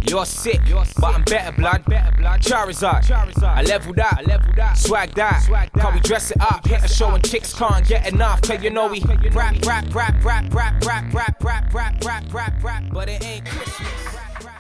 You're sick, but I'm better, blood. Charizard, I level that, swag that. Can we dress it up? Hit a show and chicks can't get enough. Cause you know we rap, but it ain't Christmas.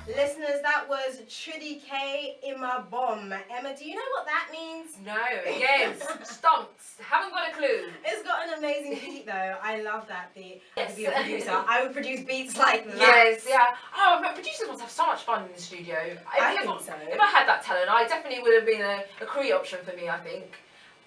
Listeners, that was Trudy K in my bomb. Emma, do you know what that means? No, again, stumped. Haven't got a clue. It's got an amazing beat though. I love that beat. Yes. To be a producer, I would produce beats like that. Yes, yeah. Oh, but producers must have so much fun in the studio. I think so. If I had that talent, I definitely would have been a career option for me, I think.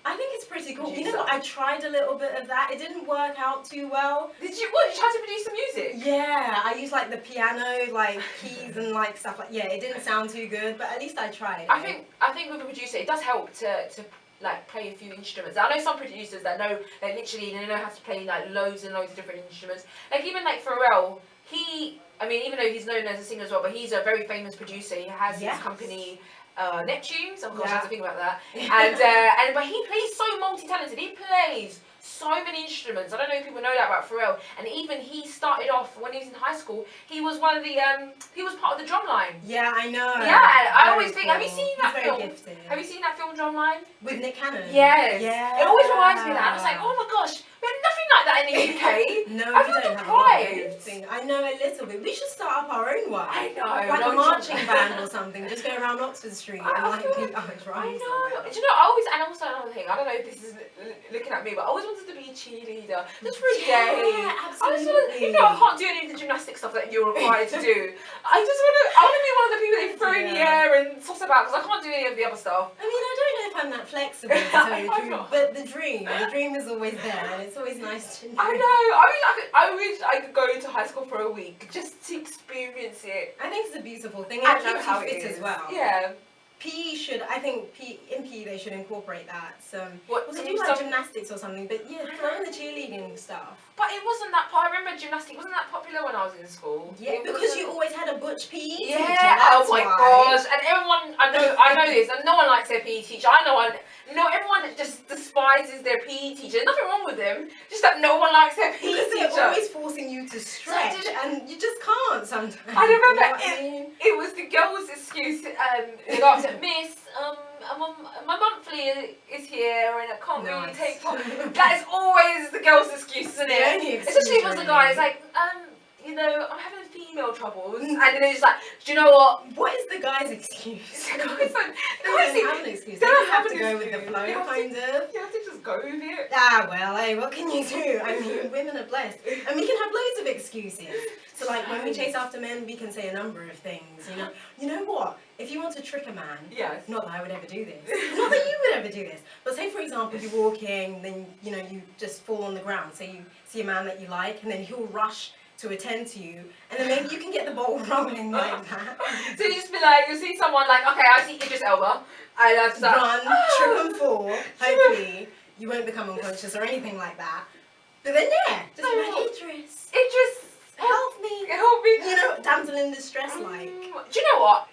I think it's pretty cool. You know what? I tried a little bit of that. It didn't work out too well. Did you? What? Did you try to produce some music? Yeah, I used like the piano, like keys and like stuff like. Yeah, it didn't sound too good, but at least I tried. I think with a producer, it does help to like play a few instruments. I know some producers that know, like literally, they know how to play like loads and loads of different instruments. Like even like Pharrell, I mean, even though he's known as a singer as well, but he's a very famous producer. He has his company. Neptunes, oh gosh, I have to think about that. And but he plays so multi-talented. He plays so many instruments. I don't know if people know that about Pharrell. And even he started off when he was in high school. He was one of the he was part of the Drumline. Yeah, I know. Yeah, I always think. Have you seen that film? Gifted. Have you seen that film Drumline with Nick Cannon? Yes. Yeah. It always reminds me of that. I was like, oh my gosh, we have nothing like that in the UK. No, I we feel don't deprived. have I know a little bit. We should start up our own one. I know. Like a marching band or something. Just go around Oxford Street and like beat our drums. I know. Do you know? And also another thing. I don't know if this is looking at me, but I always wanted to be a cheerleader just for a day. Absolutely. I can't do any of the gymnastic stuff that you're required to do. I want to be one of the people that you throw in the air and toss about because I can't do any of the other stuff. I mean, I don't know if I'm that flexible to tell you the truth, but the dream is always there, and it's always nice to know. I know. I wish I could go to high school for a week just to experience it. I think it's a beautiful thing. It keeps you fit as well. Yeah. PE should, I think in PE they should incorporate that. They do do like gymnastics or something, but yeah, throw in the cheerleading stuff. But it wasn't that I remember gymnastics wasn't that popular when I was in school. Yeah, because you always had a butch PE teacher. Yeah, oh my gosh. And everyone, I know this, and no one likes their PE teacher. Everyone just despises their PE teacher. There's nothing wrong with them, just that no one likes their PE teacher. They're always forcing you to stretch, and you just can't sometimes. I remember you know it was the girls' excuse. They go up to Miss, my monthly is here, and I can't really take part. That is always the girls' excuse, isn't it? Especially if it was a guy. It's like, I'm having female troubles, and then they're just like, do you know what? What is the guy's excuse? The guys don't have an excuse. They just have to go with the flow, kind of. You have to just go with it. Ah, well, hey, what can you do? I mean, women are blessed, and we can have loads of excuses. So, like, when we chase after men, we can say a number of things, you know. You know what? If you want to trick a man, not that I would ever do this, not that you would ever do this, but say, for example, you're walking, then, you just fall on the ground. So you see a man that you like, and then he'll rush to attend to you, and then maybe you can get the ball rolling like that. So you just be like, you'll see someone like, okay, I see Idris Elba, and I just run, trip and fall. Hopefully, you won't become unconscious or anything like that. But then just be like, Idris, help me. Help me. You know, damsel in distress, like. Do you know what?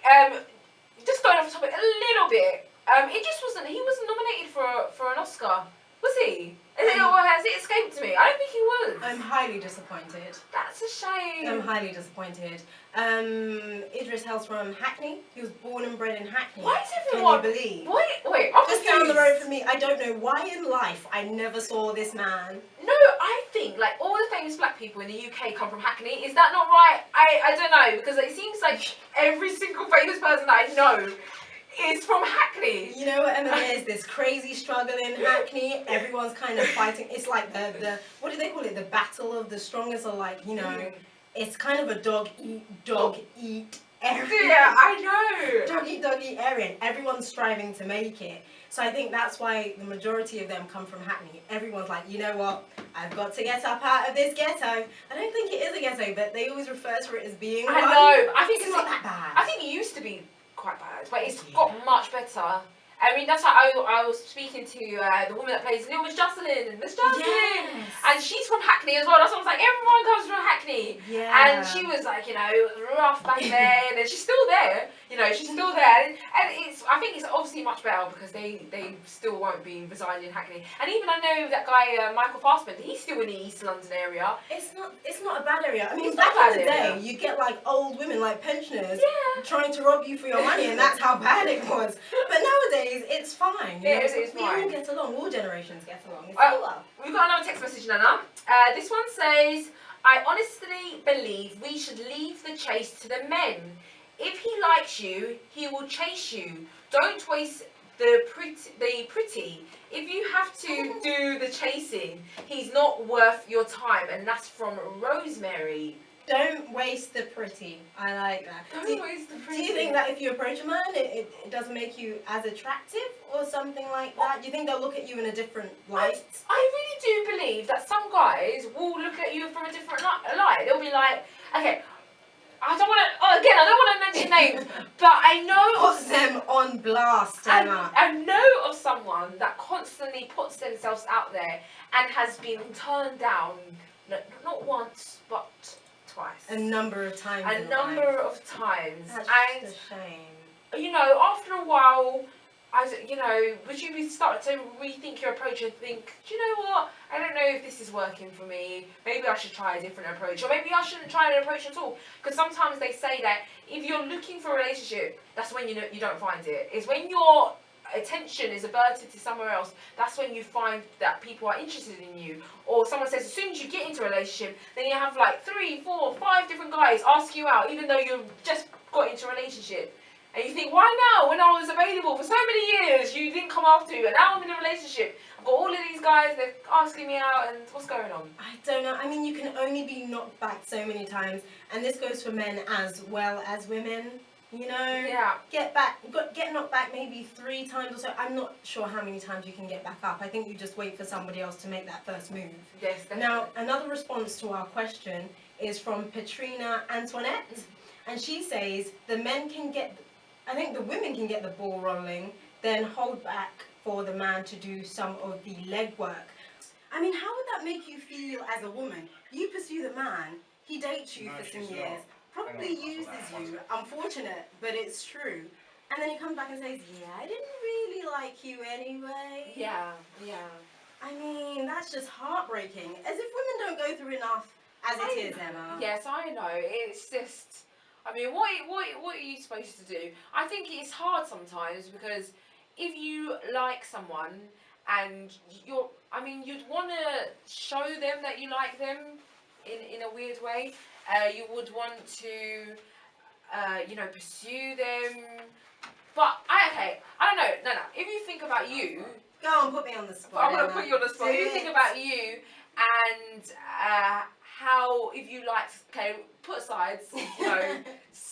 Just going off the topic a little bit. He wasn't nominated for an Oscar, was he? Or has it escaped me? I don't think he was. I'm highly disappointed. That's a shame. I'm highly disappointed. Idris hails from Hackney. He was born and bred in Hackney. Why is everyone? Can you believe? Wait, just down the road from me. I don't know why in life I never saw this man. No, I think like all the famous black people in the UK come from Hackney. Is that not right? I don't know, because it seems like every single famous person that I know is from Hackney. You know what, Emma, there's this crazy struggle in Hackney. Everyone's kind of fighting. It's like the what do they call it? The battle of the strongest, or like, it's kind of a dog eat area. Yeah, I know. Dog eat area, and everyone's striving to make it. So I think that's why the majority of them come from Hackney. Everyone's like, you know what? I've got to get up out of this ghetto. I don't think it is a ghetto, but they always refer to it as being one. I know. I think it's not that bad. I think it used to be quite bad, but it's got much better. I mean, that's why I was speaking to the woman that plays Miss Jocelyn, and she's from Hackney as well. That's why I was like, everyone comes from Hackney. Yeah. And she was like, it was rough back then, and she's still there. You know, she's still there, and I think it's obviously much better because they still won't be residing in Hackney. And even I know that guy Michael Fassbender, he's still in the East London area. It's not a bad area. I mean, back in the day, you get like old women, like pensioners, trying to rob you for your money, and that's how bad it was. But nowadays, it's fine. It's we fine. all get along. All generations get along. It's We've got another text message, Nana. This one says, I honestly believe we should leave the chase to the men. If he likes you, he will chase you. Don't waste the pretty. If you have to do the chasing, he's not worth your time. And that's from Rosemary. Don't waste the pretty. I like that. Don't waste the pretty. Do you think that if you approach a man, it doesn't make you as attractive or something like that? Do you think they'll look at you in a different light? I really do believe that some guys will look at you from a different light. They'll be like, okay, I don't want to mention names, but I know Put them on blast, Emma. I know of someone that constantly puts themselves out there and has been turned down, not once, but twice. A number of times. Of times. That's just a shame. You know, after a while, would you start to rethink your approach and think, do you know what? I don't know if this is working for me. Maybe I should try a different approach. Or maybe I shouldn't try an approach at all. Because sometimes they say that if you're looking for a relationship, that's when you don't find it. It's when your attention is averted to somewhere else, that's when you find that people are interested in you. Or someone says, as soon as you get into a relationship, then you have like 3, 4, 5 different guys ask you out, even though you've just got into a relationship. And you think, why now? When I was available for so many years, you didn't come after, and now I'm in a relationship. I've got all of these guys, they're asking me out, and what's going on? I don't know. I mean, you can only be knocked back so many times, and this goes for men as well as women. You know, get knocked back maybe 3 times or so. I'm not sure how many times you can get back up. I think you just wait for somebody else to make that first move. Yes, definitely. Now, another response to our question is from Petrina Antoinette, and she says the women can get the ball rolling, then hold back for the man to do some of the legwork. I mean, how would that make you feel as a woman? You pursue the man, he dates you for some years, probably uses you, unfortunate, but it's true. And then he comes back and says, yeah, I didn't really like you anyway. Yeah. I mean, that's just heartbreaking. As if women don't go through enough as it is, Emma. Yes, I know. It's just, I mean, what are you supposed to do? I think it's hard sometimes because if you like someone and you'd want to show them that you like them in a weird way. You would want to, pursue them. But I don't know. No. If you think about you, go on, put me on the spot. I'm gonna put you on the spot. If you think about you and how if you like, put aside,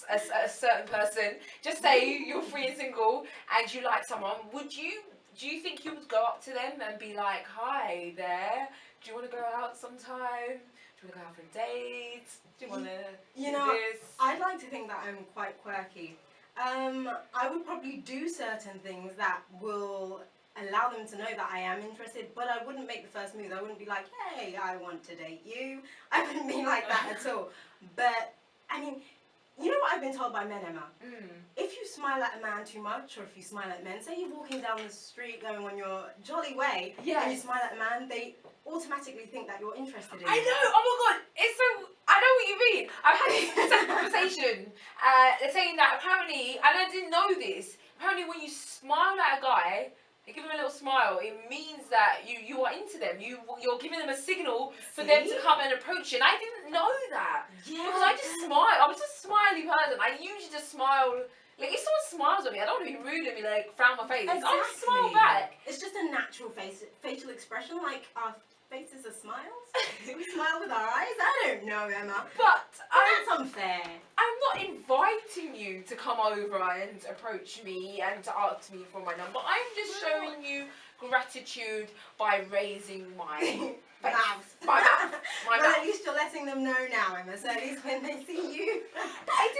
a certain person. Just say you're free and single and you like someone. Do you think you would go up to them and be like, "Hi there, do you want to go out sometime? Do you want to go out for a date? Do you want to do this?" I'd like to think that I'm quite quirky. I would probably do certain things that will allow them to know that I am interested, but I wouldn't make the first move. I wouldn't be like, hey, I want to date you. I wouldn't be like that at all. But, I mean, you know what I've been told by men, Emma? If you smile at a man too much, or if you smile at men, say you're walking down the street going on your jolly way, and you smile at a man, they automatically think that you're interested in I him. know, oh my god, I know what you mean. I've had this conversation, they're saying that apparently, and I didn't know this, apparently when you smile at a guy, you give him a little smile, it means that you are into them. You're giving them a signal for them to come and approach you. And I didn't know that. Yeah. Because I just smile. I'm just a smiley person. I usually just smile. Like, if someone smiles at me, I don't want to be rude and be like, frown my face. Exactly. I'll smile back. It's just a natural facial expression, like our faces are smiles. We smile with our eyes. I don't know, Emma. But that's unfair. I'm not inviting you to come over and approach me and to ask me for my number. I'm just showing you gratitude by raising my mouth. My mouth. At least you're letting them know now, Emma. So at least when they see you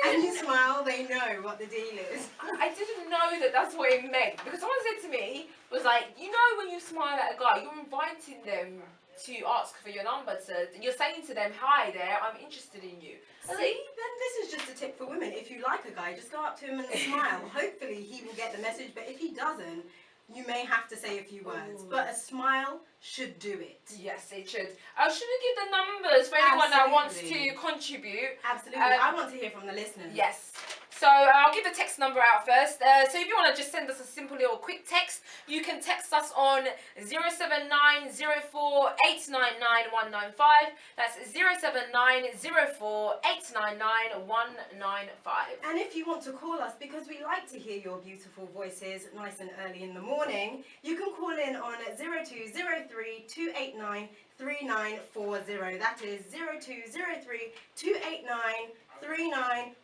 and you smile, they know what the deal is. I didn't know that that's what it meant, because someone said to me, was like, you know, when you smile at a guy, you're inviting them to ask for your number. You're saying to them, hi there, I'm interested in you. See, then this is just a tip for women. If you like a guy, just go up to him and smile. Hopefully he will get the message, but if he doesn't, you may have to say a few words. But a smile should do it. Yes, it should. Should we give the numbers for anyone that wants to contribute? Absolutely. I want to hear from the listeners. Yes. So I'll give the text number out first. So if you want to just send us a simple little quick text, you can text us on 07904899195. That's 07904899195. And if you want to call us, because we like to hear your beautiful voices nice and early in the morning, you can call in on 0203 289 3940. That is 0203 289 3940.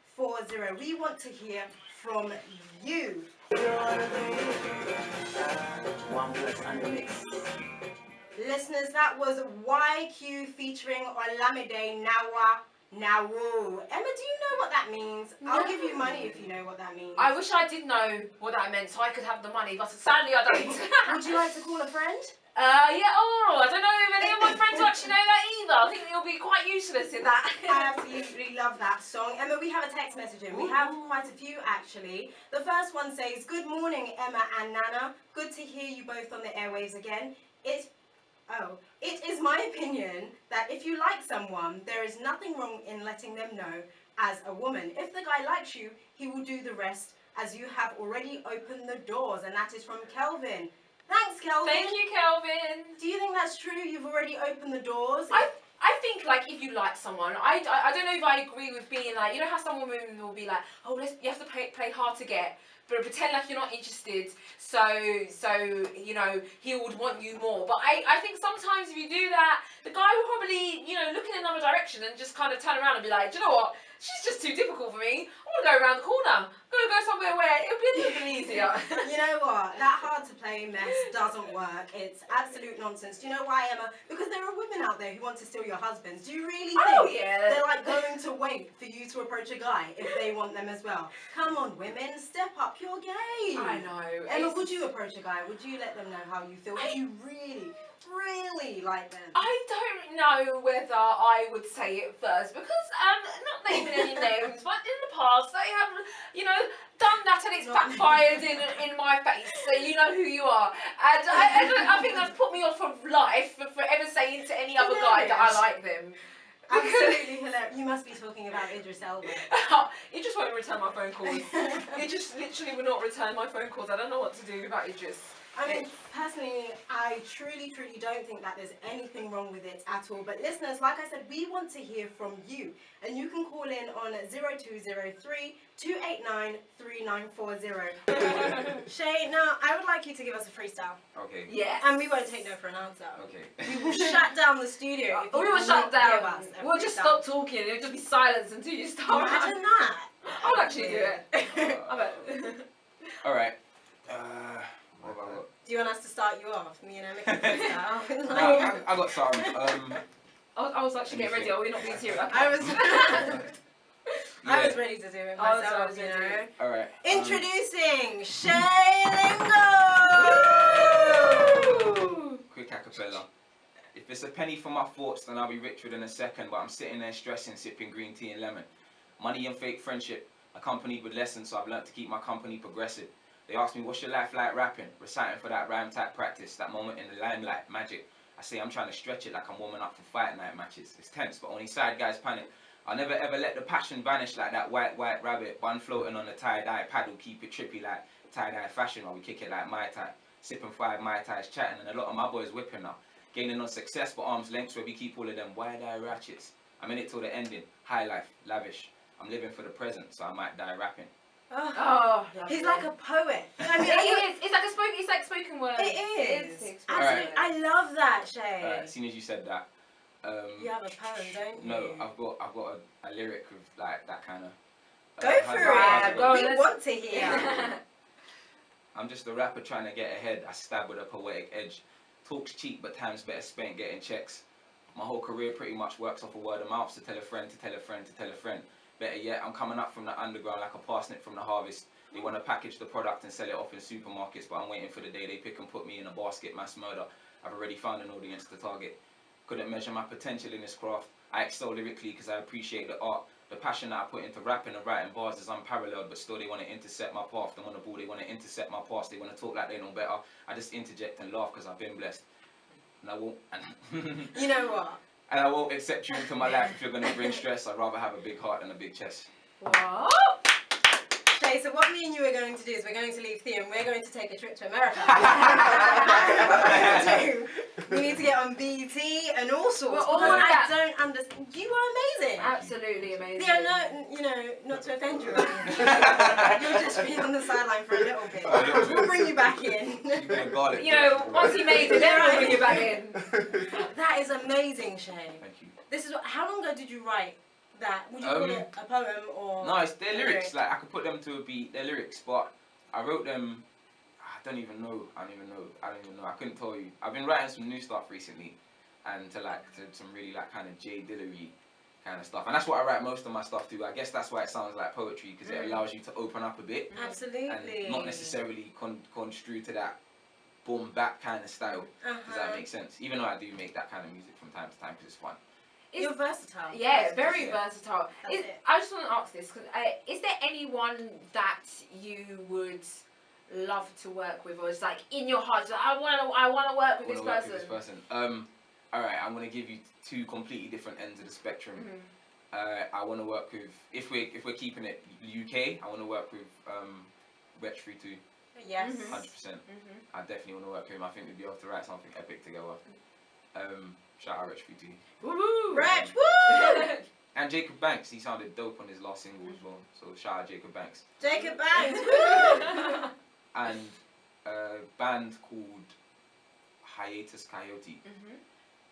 We want to hear from you. Listeners, that was YQ featuring Olamide Nawo. Emma, do you know what that means? No. I'll give you money if you know what that means. I wish I did know what that meant so I could have the money, but sadly I don't. Would you like to call a friend? Yeah, I don't know if any of my friends actually know that either. I think it'll be quite useless in that. I absolutely love that song. Emma, we have a text message in. We have quite a few actually. The first one says, good morning, Emma and Nana. Good to hear you both on the airwaves again. It is my opinion that if you like someone, there is nothing wrong in letting them know as a woman. If the guy likes you, he will do the rest as you have already opened the doors. And that is from Kelvin. Thanks, Kelvin. Thank you, Kelvin. Do you think that's true? You've already opened the doors? I think, like, if you like someone, I don't know if I agree with being like, you know how some women will be like, oh, you have to play hard to get, but pretend like you're not interested, so you know, he would want you more. But I think sometimes if you do that, the guy will probably, you know, look in another direction and just kind of turn around and be like, do you know what? She's just too difficult for me. I want to go around the corner. I'm going to go somewhere where it'll be a little bit easier. You know what? That hard to play mess doesn't work. It's absolute nonsense. Do you know why, Emma? Because there are women out there who want to steal your husbands. Do you really think they're like going to wait for you to approach a guy if they want them as well? Come on, women, step up your game. I know. Emma, would you approach a guy? Would you let them know how you feel? Would you really like them? I don't know whether I would say it first because not naming any names, but in the past they have, you know, done that and it's backfired in my face, so you know who you are. And I think that's put me off of life for ever saying to any other guy that I like them. Absolutely hilarious. You must be talking about Idris Elba. He just won't return my phone calls. He just literally will not return my phone calls. I don't know what to do without Idris. I mean, personally, I truly don't think that there's anything wrong with it at all. But listeners, like I said, we want to hear from you. And you can call in on 0203 289 3940. Shay, now, I would like you to give us a freestyle. Okay. Yeah. And we won't take no for an answer. Okay. We will shut down the studio. If we will shut down. We'll just stop talking. It'll just be silence until you start. Imagine that. I'll actually do it. I bet. Alright. What have I got? Do you want us to start you off? Me and Emma can freestyle. I got some. I was actually getting ready. Are we not being serious? I was ready to do it myself, you know. Alright. Introducing Shay Lingo! Quick acapella. If it's a penny for my thoughts, then I'll be rich within a second. But I'm sitting there stressing, sipping green tea and lemon. Money and fake friendship, accompanied with lessons, so I've learnt to keep my company progressive. They ask me, what's your life like rapping? Reciting for that rhyme type practice, that moment in the limelight, magic. I say I'm trying to stretch it like I'm warming up for fight night matches. It's tense, but only side guys panic. I'll never ever let the passion vanish like that white rabbit. Bun floating on the tie-dye paddle, keep it trippy like tie-dye fashion while we kick it like Mai Tai. Sipping 5 Mai Tais, chatting, and a lot of my boys whipping now. Gaining on success for arm's lengths where we keep all of them wide-eye ratchets. I'm in it till the ending, high life, lavish. I'm living for the present, so I might die rapping. Oh, he's like a poet. I mean, it is. It's like spoken word. It is. Absolutely. Right. I love that, Shay. As soon as you said that, you have a poem, don't you? no, I've got a lyric with like that kind of. Go for it. We want to hear. I'm just a rapper trying to get ahead. I stab with a poetic edge. Talk's cheap, but time's better spent getting checks. My whole career pretty much works off a word of mouth. So tell a friend to tell a friend to tell a friend. Better yet, I'm coming up from the underground like a parsnip from the harvest. They want to package the product and sell it off in supermarkets, but I'm waiting for the day they pick and put me in a basket, mass murder. I've already found an audience to target. couldn't measure my potential in this craft. I excel lyrically because I appreciate the art. The passion that I put into rapping and writing bars is unparalleled, but still they want to intercept my path. Them on the ball, they want to intercept my past. They want to talk like they know better. I just interject and laugh because I've been blessed. And I won't. You know what? And I won't accept you into my life if you're going to bring stress. I'd rather have a big heart than a big chest. What? Okay, so what me and you are going to do is we're going to leave Theo and we're going to take a trip to America. We need to get on BET and all sorts. I don't understand. You are amazing. Absolutely amazing. Theo, no, you know, not to offend you. You'll just be on the sideline for a little bit. We'll bring you back in. You know, once he made it, then we'll bring you back in. That is amazing, Shay. Thank you. This is what, how long ago did you write that? Would you call it a poem or? No, it's their lyrics. Like I could put them to a beat. Their lyrics, but I wrote them. I don't even know. I I couldn't tell you. I've been writing some new stuff recently, and to some really like kind of J Dillery kind of stuff. And that's what I write most of my stuff to. I guess that's why it sounds like poetry, because it allows you to open up a bit. Absolutely. And not necessarily construe to that boom bap kind of style. Does that make sense? Even though I do make that kind of music from time to time because it's fun. You're versatile. Yeah, very versatile. I just want to ask this, because is there anyone that you would love to work with, or it's like in your heart, like, I want to work with this person? All right, I'm gonna give you two completely different ends of the spectrum. I want to work with, if we're keeping it UK, I want to work with Wretch 32. Yes. 100%. I definitely want to work with him. I think we'd be able to write something epic together. Shout out Wretch 32. Woo! Wretch, woo! And Jacob Banks, he sounded dope on his last single as well. So shout out Jacob Banks. Jacob Banks, woo! And a band called Hiatus Coyote.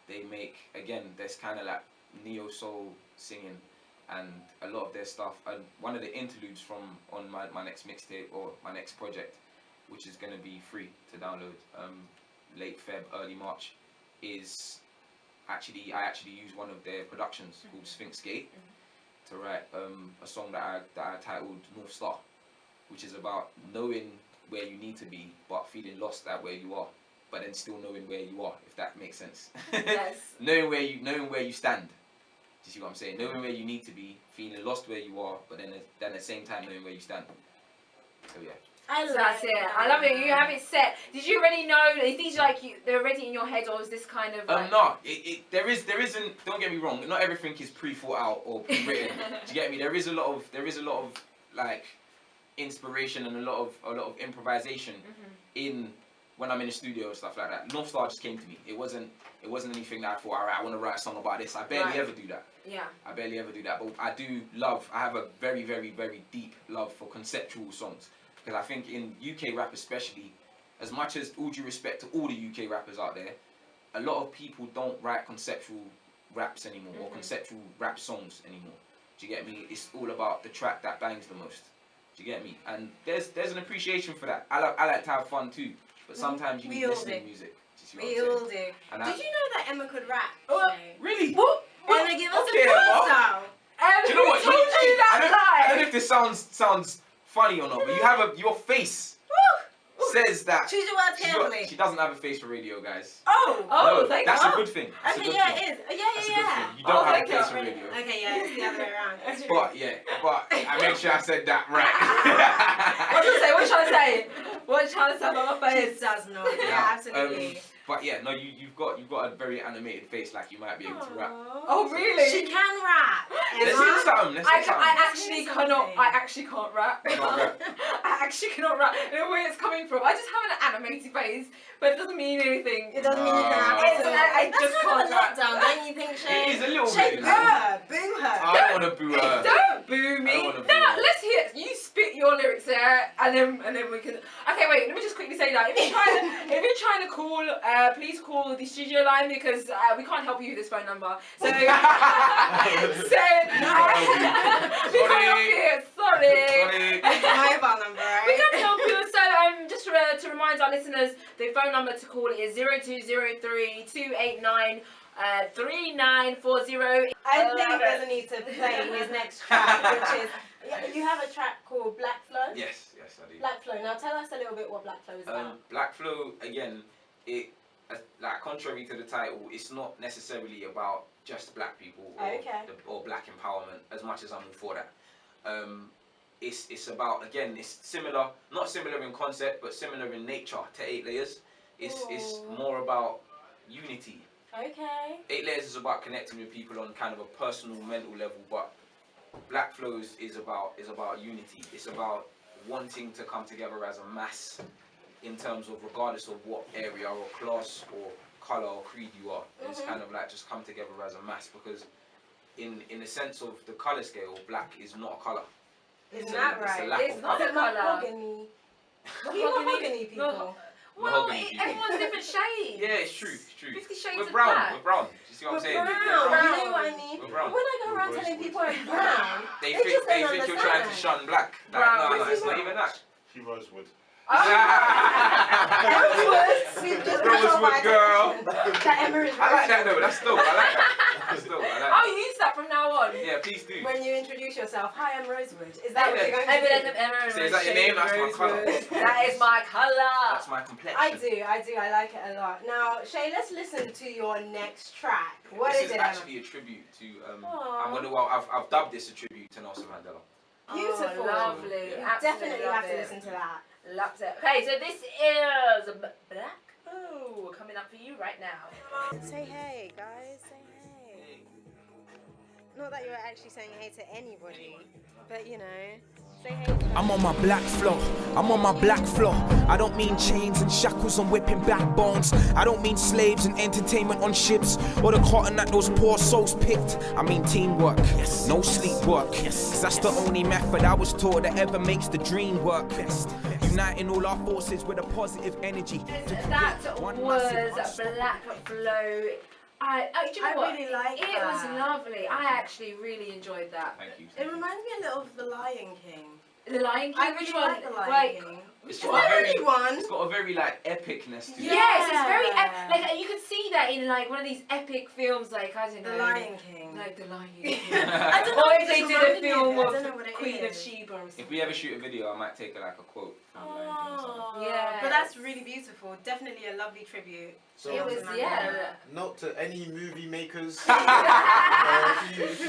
They make, again, there's kind of like neo soul singing, and a lot of their stuff. And one of the interludes on my next mixtape or my next project, which is going to be free to download, late Feb, early March, is I actually use one of their productions called Sphinx Gate to write a song that I titled North Star, which is about knowing where you need to be but feeling lost at where you are, but then still knowing where you are, if that makes sense. Yes. knowing where you stand. Do you see what I'm saying? Knowing where you need to be, feeling lost where you are, but then at the same time knowing where you stand. So yeah. That's it. I love it. You have it set. Did you already know? Is these like they're already in your head, or is this kind of? Like... No. There isn't. Don't get me wrong. Not everything is pre-thought out or pre-written. Do you get me? There is a lot of like inspiration and a lot of improvisation in when I'm in the studio and stuff like that. North Star just came to me. It wasn't anything that I thought, all right, I want to write a song about this. I barely ever do that. Yeah. I barely ever do that. But I do love. I have a very, very, very deep love for conceptual songs. Because I think in UK rap especially, as much as all due respect to all the UK rappers out there, a lot of people don't write conceptual raps anymore or conceptual rap songs anymore. Do you get me? It's all about the track that bangs the most. Do you get me? And there's an appreciation for that. I like to have fun too, but sometimes you need listening music. We all do. Did you know that Emma could rap? Really? What? Emma, give us a freestyle. Do you know what? Told you that I don't know if this sounds funny or not, but you have your face says that. Choose your words carefully. She doesn't have a face for radio, guys. Oh, no, that's a good thing. Okay, it is. Yeah. That's a good thing. You don't have a face for radio. Okay, yeah, it's the other way around. But I make sure I said that right. What you say? What you trying to say? What you trying to say about my face? It does not. Yeah, absolutely. But yeah, no, you've got a very animated face, like you might be able to rap. Oh really? She can rap. Let's hear something. I actually cannot. I actually can't rap. I actually cannot rap. I don't know where it's coming from. I just have an animated face, but it doesn't mean anything. It doesn't mean you can rap. I just can't rap. Letdown, don't you think, Shay? It is a little Shay, bit. boo her. Boo her. I don't want to boo her. Don't boo me. No, let's hear it. You spit your lyrics there, and then we can. Okay, wait. Let me just quickly say that if you're trying to call, please call the studio line because we can't help you with this phone number. So, we can't help you. Sorry. It's a mobile number, right? We can't help you. So, just to remind our listeners, the phone number to call is 0203 289 3940. I think there's a need to play his next track, which is you have a track called Black Flow. Yes, I do. Black Flow. Now tell us a little bit what Black Flow is about. Black Flow, again, like contrary to the title, it's not necessarily about just black people or black empowerment as much as I'm all for that. It's about, again, it's similar, not similar in concept, but similar in nature to 8 Layers. It's more about unity. Okay. 8 Layers is about connecting with people on kind of a personal, mental level, but Black Flows is about unity. It's about wanting to come together as a mass in terms of, regardless of what area or class or colour or creed you are. It's kind of like just come together as a mass, because in the sense of the colour scale, black is not a colour. Isn't that right? It's not a colour. Mahogany. Mahogany people. Well, everyone's different shades. Yeah, it's true. 50 Shades We're of brown. Black. We're brown. You see what I'm saying? Brown. We're You brown. know what I mean? We're brown. When I go around telling people I'm brown, They just think don't you're trying to understand. shun black. Like, Brown. no, it's not even that. She Rosewood. Rosewood girl. That Emma is I like that though. That's dope. I like that. That's dope. I like that. I'll use that from now on. Yeah, please do. When you introduce yourself, hi, I'm Rosewood. Is that what you're going to do? So is that your name? That's my colour. That is my colour. That's my complexion. I do. I like it a lot. Now, Shay, let's listen to your next track. What this is is it, Emma? actually a tribute to. I've dubbed this a tribute to Nelson Mandela. Beautiful. Oh, lovely. Yeah. Absolutely Definitely love have to it. listen to that. Loves it. Okay, so this is Black Ooh coming up for you right now. Say hey, guys. Say hey. Not that you're actually saying hey to anybody, but you know, say hey. I'm on my black floor, I'm on my black floor. I don't mean chains and shackles and whipping backbones. I don't mean slaves and entertainment on ships, or the cotton that those poor souls picked. I mean teamwork, no sleep work. Cause that's the only method I was taught that ever makes the dream work best. Uniting all our forces with a positive energy. That was Black Flow. Do you know what? really like it. that. Was lovely. I actually really enjoyed that. Thank you. It reminds me a little of The Lion King. The Lion King. I Which really one? like The Lion Like, King. It's Is got a there very, anyone? it's got a very like epicness to it. yes, it's very Yeah. like you can see that in like one of these epic films, like I don't know, The Lion King. like The Lion King. I don't know Or if if this they did a reminded me of film it. I of don't know what it Queen of is. Sheba or something. If we ever shoot a video, I might take like a quote from the Lion King or something. Oh, Yes. but that's really beautiful. Definitely a lovely tribute. So It was, yeah. Not to any movie makers. If Who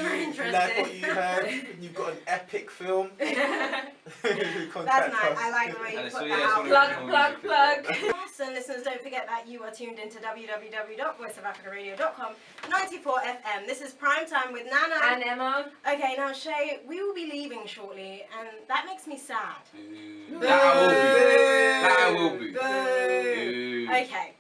are you interested. like what you heard, you've got an epic film. That's nice. I like the way you And put so, that yeah, out. so Plug, original plug, music as plug. well. And listeners, don't forget that you are tuned into www.voiceofafricaradio.com 94 FM. This is Prime Time with Nana. And Emma. Okay, now Shay, we will be leaving shortly, and that makes me sad. Boo. That I will be. Boo. Boo. Okay,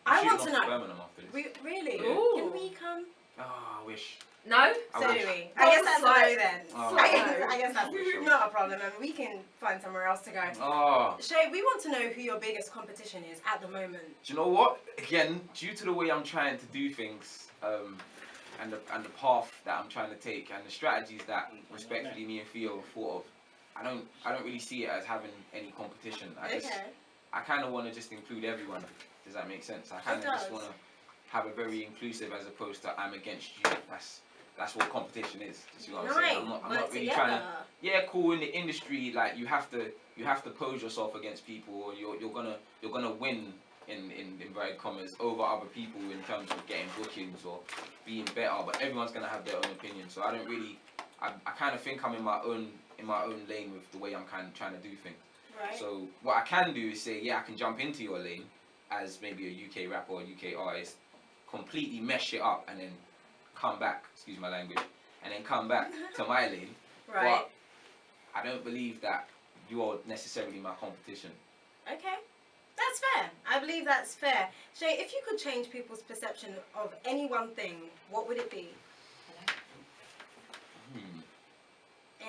I want to Shooting off know. Birmingham after this. Really? Ooh. Can we come? Oh, I wish. No? I So do wish. we. I guess that's a no Slight. then. Oh. I guess that's Wish. not a problem, and we can find somewhere else to go. Oh. Shay, we want to know who your biggest competition is at the moment. Do you know what? Again, due to the way I'm trying to do things, and the path that I'm trying to take, and the strategies that respectfully me and Theo have thought of, I don't really see it as having any competition. I kind of want to just include everyone. Does that make sense? I kind of just does. want to have a very inclusive, as opposed to I'm against you. That's what competition is. You see what I'm saying? I'm not really trying to. Yeah, cool. In the industry, like you have to pose yourself against people, or you're gonna win in inverted commas over other people in terms of getting bookings or being better. But everyone's gonna have their own opinion. So I don't really. I kind of think I'm in my own lane with the way I'm kind of trying to do things. Right. So what I can do is say, yeah, I can jump into your lane as maybe a UK rapper or a UK artist, completely mess shit up, and then come back. Excuse my language. And then come back to my lane. Right. But I don't believe that you're necessarily my competition. Okay. That's fair. I believe that's fair. Shay, if you could change people's perception of any one thing, what would it be?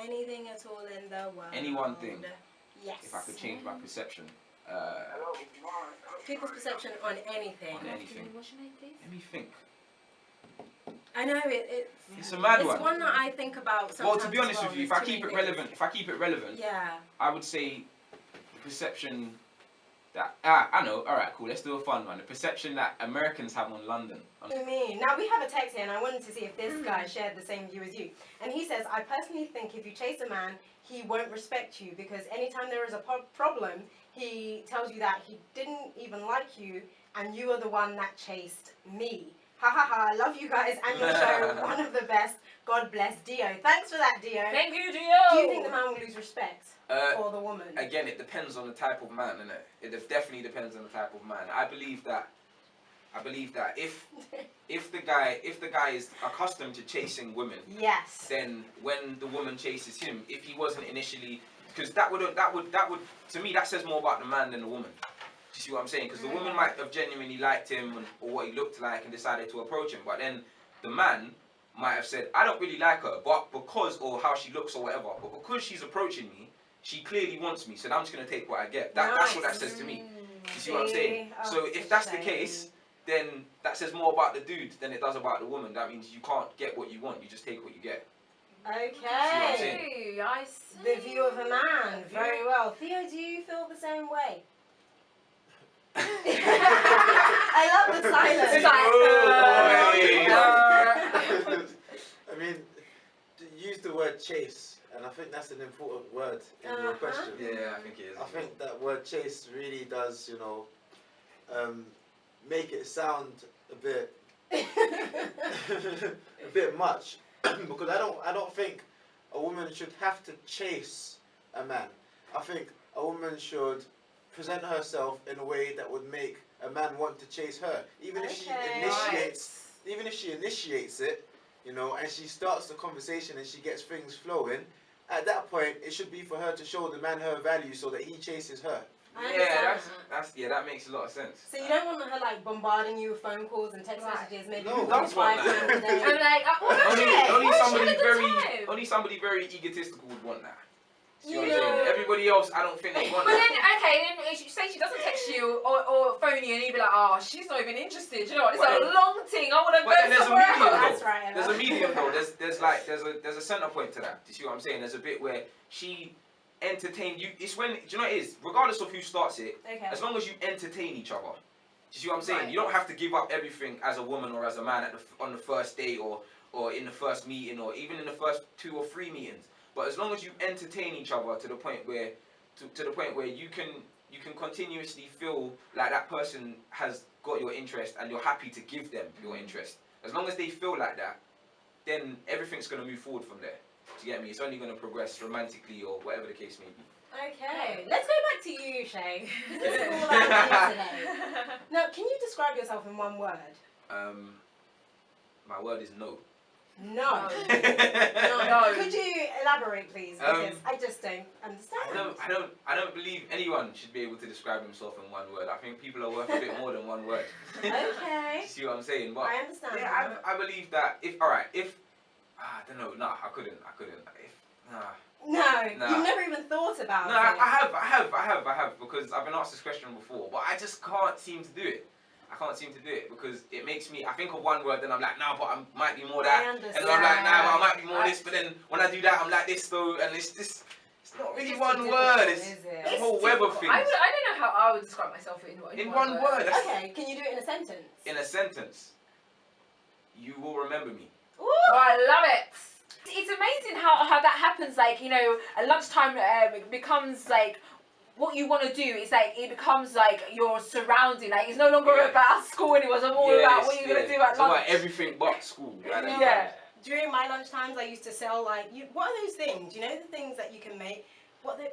Anything at all in the world. Any one thing? Yes. If I could change my perception. People's perception on anything. On anything. What's your name, please? Let me think. I know It's a mad it's one. one that I think about Well, sometimes. to be honest as well. with you, if There's I too keep many it relevant, things. Yeah. I would say the perception that I know. All right, cool. Let's do a fun one. The perception that Americans have on London. What do you mean? Now we have a text here, and I wanted to see if this guy shared the same view as you. And he says, I personally think if you chase a man, he won't respect you, because anytime there is a problem, he tells you that he didn't even like you, and you are the one that chased me. Ha ha ha, I love you guys and your show, one of the best. God bless Dio. Thanks for that, Dio. Thank you, Dio. Do you think the man will lose respect for the woman? Again, it depends on the type of man, innit? It definitely depends on the type of man. I believe that if the guy is accustomed to chasing women, yes, then when the woman chases him, if he wasn't initially, because that would to me that says more about the man than the woman. Do you see what I'm saying? Because the woman might have genuinely liked him or what he looked like and decided to approach him, but then the man might have said, I don't really like her, but because, or how she looks or whatever, but because she's approaching me, she clearly wants me, so I'm just going to take what I get. That's what that says to me. You see what I'm saying? So if that's the case, then that says more about the dude than it does about the woman. That means you can't get what you want, you just take what you get. Okay. I see. The view of a man. Very well. Theo, do you feel the same way? I love the silence. I mean, use the word chase, and I think that's an important word in your question. Yeah, I think it is. I think that word chase really does, make it sound a bit much, because I don't think a woman should have to chase a man. I think a woman should present herself in a way that would make a man want to chase her, even if she initiates it, and she starts the conversation and she gets things flowing. At that point, it should be for her to show the man her value so that he chases her. That makes a lot of sense. So you don't want her like bombarding you with phone calls and text messages, maybe No, that's 5 times a day. I'm like, only somebody very egotistical would want that. See what I'm saying? Everybody else, I don't think they want but that. then, okay, then if she say she doesn't text you or phone you, and you'd be like, oh, she's not even interested. You know what? It's a long thing. I want to go somewhere else. That's right. There's a medium though. There's a center point to that. Do you see what I'm saying? There's a bit where she entertained you. It's when, do you know what it is? Regardless of who starts it, as long as you entertain each other. Do you see what I'm saying? Right. You don't have to give up everything as a woman or as a man on the first date or in the first meeting or even in the first 2 or 3 meetings. But as long as you entertain each other to the point where you can continuously feel like that person has got your interest and you're happy to give them your interest. As long as they feel like that, then everything's going to move forward from there. Do you get me? It's only going to progress romantically or whatever the case may be. Okay, let's go back to you, Shay. This is all about you today. Now, can you describe yourself in one word? My word is no. No. No. Could you elaborate, please? Because I just don't understand. I don't believe anyone should be able to describe himself in one word. I think people are worth a bit more than one word. Okay. You see what I'm saying? But I understand. Yeah, I believe that if I don't know, I couldn't. No, you've never even thought about it. I have, because I've been asked this question before, but I just can't seem to do it. I can't seem to do it because it makes me, I think of one word, then I'm like, nah, but I might be more that. And then I'm like, nah, but I might be more this, but then when I do that, I'm like this though, and it's not really one word, it's a whole web of things. I don't know how I would describe myself in one word. Okay, can you do it in a sentence? In a sentence, you will remember me. Ooh, I love it. It's amazing how that happens, like, at lunchtime it becomes like, what you want to do is like, it becomes like your surrounding, like it's no longer about school anymore, it's all about what you're going to do at lunch. It's about everything but school. During my lunch times I used to sell like, what are those things? You know the things that you can make? What they,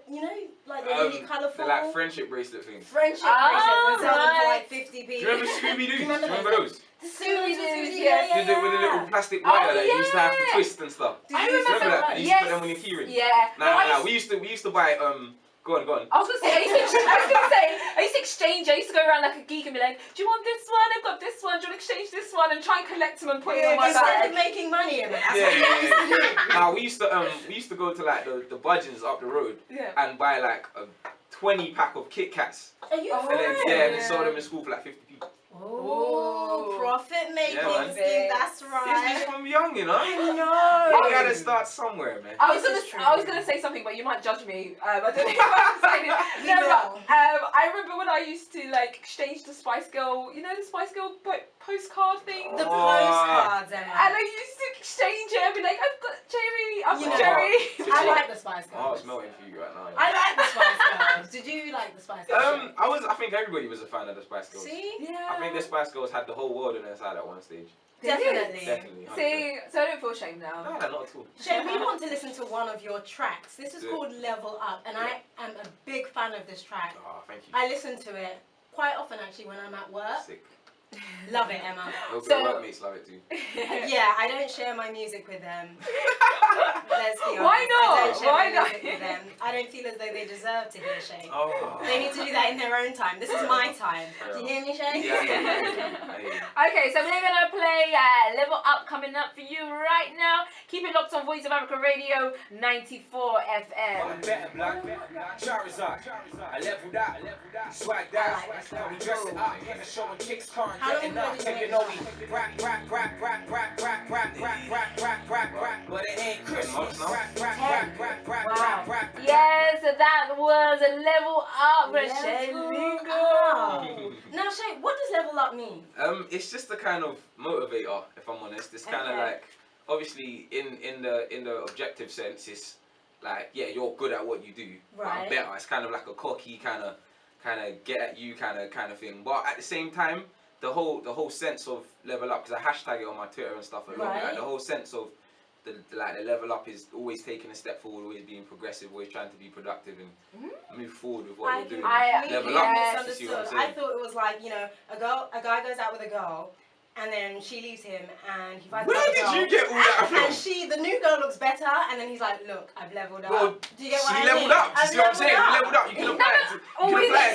like they're really colourful? They're like friendship bracelet things. Friendship bracelets, and sell them for like 50p. Do you remember Scooby-Doo? Do you remember those? The Scooby-Doo, With the little plastic wire that you used to have to twist and stuff. I remember that. You used to put them on your keyring. Yeah. Nah, we used to buy Go on. I was gonna say, I used to exchange. I used to go around like a geek and be like, do you want this one? I've got this one. Do you want to exchange this one? And try and collect them and put it on my bag. Instead of making money in it. That's what you used to do. Nah, we used to go to like the budgeons up the road and buy like a 20 pack of Kit Kats. Are you and then sell them in school for like 50p. Oh, profit making scheme, that's right. This is from young, you know. I know. You gotta start somewhere, man. I was gonna say something, but you might judge me. I don't know if I'm saying it. I remember when I used to like exchange the Spice Girl, the Spice Girl postcard thing. The postcards, Emma. And I used to exchange it and be like, I've got Jerry, I've got Jerry. Jerry. I like the Spice Girls. Oh, it's melting for you right now. I like the Spice Girls. Did you like the Spice Girls? I think everybody was a fan of the Spice Girls. See? Yeah. I think the Spice Girls had the whole world on their side at one stage. Definitely. Definitely. 100%. See, so I don't feel shame now. No, not at all. Shay, we want to listen to one of your tracks. This is Yeah. called Level Up, and I am a big fan of this track. Oh, thank you. I listen to it quite often actually when I'm at work. Sick. Love it, Emma. Hope So- your workmates love it too. Yeah, I don't share my music with them. Let's be honest. Why not? I don't share Why my not? music with them. I don't feel as though they deserve to hear Shay. Oh. They need to do that in their own time. This is my time. Do you hear me, Shay? Yeah, I hear you. Okay, so we're gonna play Level Up coming up for you right now. Keep it locked on Voice of Africa Radio 94 FM. Better black, Charizard. I leveled out, swagged out. We dress it up, hit the show and kicks con. How long Getting have up, you and been you know we rap, but it ain't Christmas. Rap. Yes, that was a Level Up, Rochelle Level Lingo. Up. Now, Shay, what does level up mean? It's just a kind of motivator, if I'm honest. It's kind of Okay. like, obviously, in the objective sense, it's like, yeah, you're good at what you do, but I'm Right. better. It's kind of like a cocky kind of get at you kind of thing. But at the same time, the whole sense of level up, because I hashtag it on my Twitter and stuff a lot. Right. Like, the whole sense of the level up is always taking a step forward, always being progressive, always trying to be productive and move forward with what I you're doing. completely Level up, yes. you see what I'm misunderstood. I saying? thought it was like, you know, a guy goes out with a girl, and then she leaves him, and he finds Where another did girl, you get all that and from? the new girl looks better, and then he's like, look, I've leveled up. Well, Do you get what she I leveled mean? up. You I've see what I'm saying? You leveled leveled up. You can apply it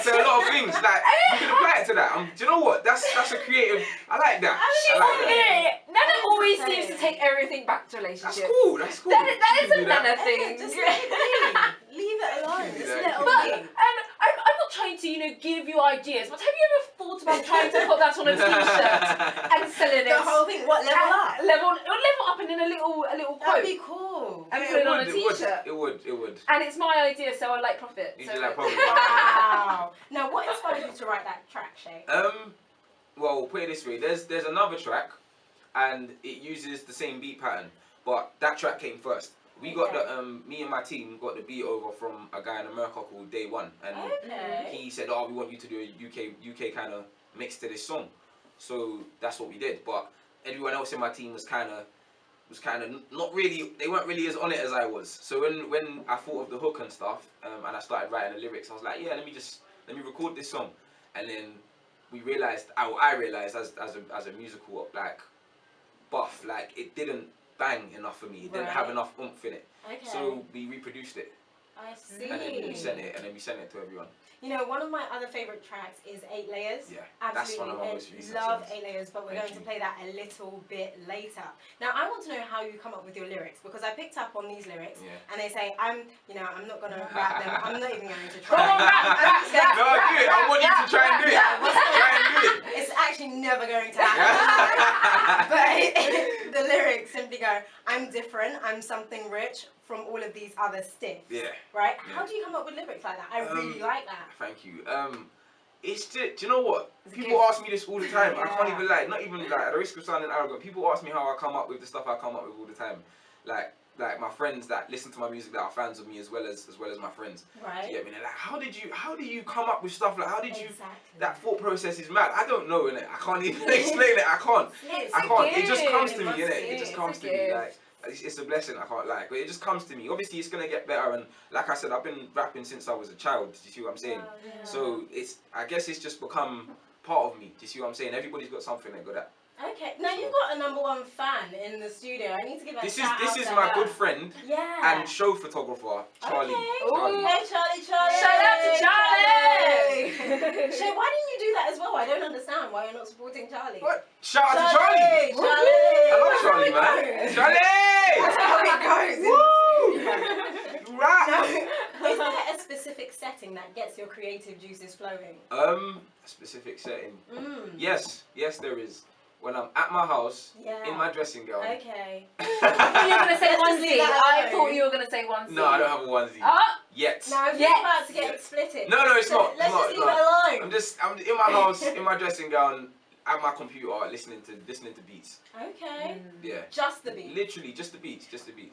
to, a lot of things. Like you can apply it to that. Do you know what? That's a creative. I like that. I like that. Nana always Okay. seems to take everything back to That's relationships. cool. That's cool. That You is can a do that. Nana thing. Just let it be. Leave it alone. do Just that. let But, it and be. I'm not trying to, give you ideas, but have you ever thought about trying to put that on a t-shirt and selling it? The whole thing, what, level up? Level up and then a little quote. That'd be cool. And Yeah, put it on a would, t-shirt. It would. And it's my idea, so I like profit. You So do like profit. Wow. Now, what inspired you to write that track, Shay? Well, put it this way. There's another track, and it uses the same beat pattern, but that track came first. We got the me and my team got the beat over from a guy in America called Day One, and Okay. he said, "Oh, we want you to do a UK kind of mix to this song." So that's what we did. But everyone else in my team was kind of not really. They weren't really as on it as I was. So when I thought of the hook and stuff, and I started writing the lyrics, I was like, yeah, let me record this song, and then we realized, I realized as a musical like buff, like it didn't bang enough for me. It didn't have enough oomph in it. Okay. So we reproduced it, I see. and then we sent it to everyone. You know, one of my other favourite tracks is 8 Layers. Yeah, that's one of my most Absolutely. recent Love songs. 8 Layers, but we're Thank going to you. play that a little bit later. Now, I want to know how you come up with your lyrics, because I picked up on these lyrics, Yeah. and they say, I'm not going to rap them. I'm not even going to Go try. on, rap. No, do it. I want you to try and do it. Try and do it. It's actually never going to happen. But the lyrics simply go, I'm different, I'm something rich from all of these other stiffs. Yeah. Right? Yeah. How do you come up with lyrics like that? I really like that. Thank you. It's just, do you know what? It's People good. ask me this all the time. I can't Yeah. even lie. Not even like at the risk of sounding arrogant. People ask me how I come up with the stuff I come up with all the time. Like my friends that listen to my music that are fans of me as well as my friends. Right? Do you get me? They're like, how do you come up with stuff like? How did you? Exactly. That thought process is mad. I don't know, innit? I can't even explain it. I can't. It's I can't. It just gift. comes to me, must innit? be. It just It's comes a to me. gift. Like it's a blessing. I can't lie, but it just comes to me. Obviously, it's gonna get better. And like I said, I've been rapping since I was a child. Do you see what I'm saying? Wow, yeah. So I guess it's just become part of me. Do you see what I'm saying? Everybody's got something they're good at. Okay, now you've got a #1 fan in the studio. I need to give a This shout out is to my her. good friend Yeah. and show photographer, Charli. Okay. Charli. Hey, Charlie. Shout out to Charlie. Shay, why didn't you do that as well? I don't understand why you're not supporting Charlie. What? Shout out to Charli. Charlie. I love Charli, man. Charli. That's how it goes. Woo! Right. Now, is there a specific setting that gets your creative juices flowing? A specific setting. Yes, there is. When I'm at my house, Yeah. in my dressing gown. Okay. I thought you were going to say Let's just onesie. leave that I alone. thought you were going to say onesie. No, I don't have a onesie. Oh, Yet. Now, if Yes. you're about to get explicit. No, it's so not. Let's It's just leave not. it alone. I'm in my house, in my dressing gown, at my computer listening to beats. Okay. Yeah. Just the beat. Literally, just the beats.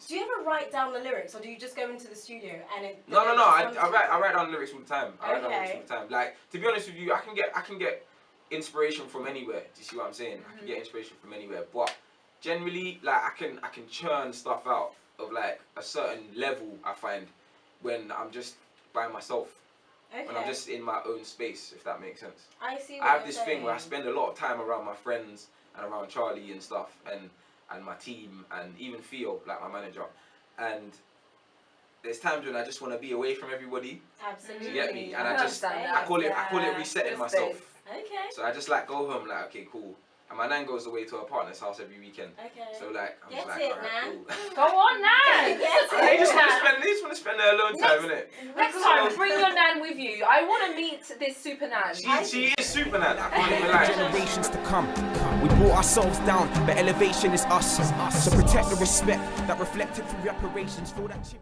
Do you ever write down the lyrics, or do you just go into the studio and it? No. I I write down lyrics all the time. I write down lyrics all the time. Like, to be honest with you, I can get inspiration from anywhere. Do you see what I'm saying? I can get inspiration from anywhere. But generally, like, I can churn stuff out of like a certain level. I find when I'm just by myself. Okay. When I'm just in my own space, if that makes sense. I see. I have this thing where I spend a lot of time around my friends and around Charli and stuff, and my team, and even Theo, like my manager. And there's times when I just want to be away from everybody. Absolutely. You get me? And I call it resetting myself. Okay. So I just like go home like, okay, cool. And my nan goes away to her partner's house every weekend. Okay. So like, I'm Get just like, it, alright, Nan. cool. Go on, Nan. They just want to spend their alone time, innit? Next time, bring your Nan with you. I want to meet this super Nan. She is super Nan. I can't even lie. Generations to come. We brought ourselves down, but elevation is us. So protect the respect that reflected through reparations. Feel that chip.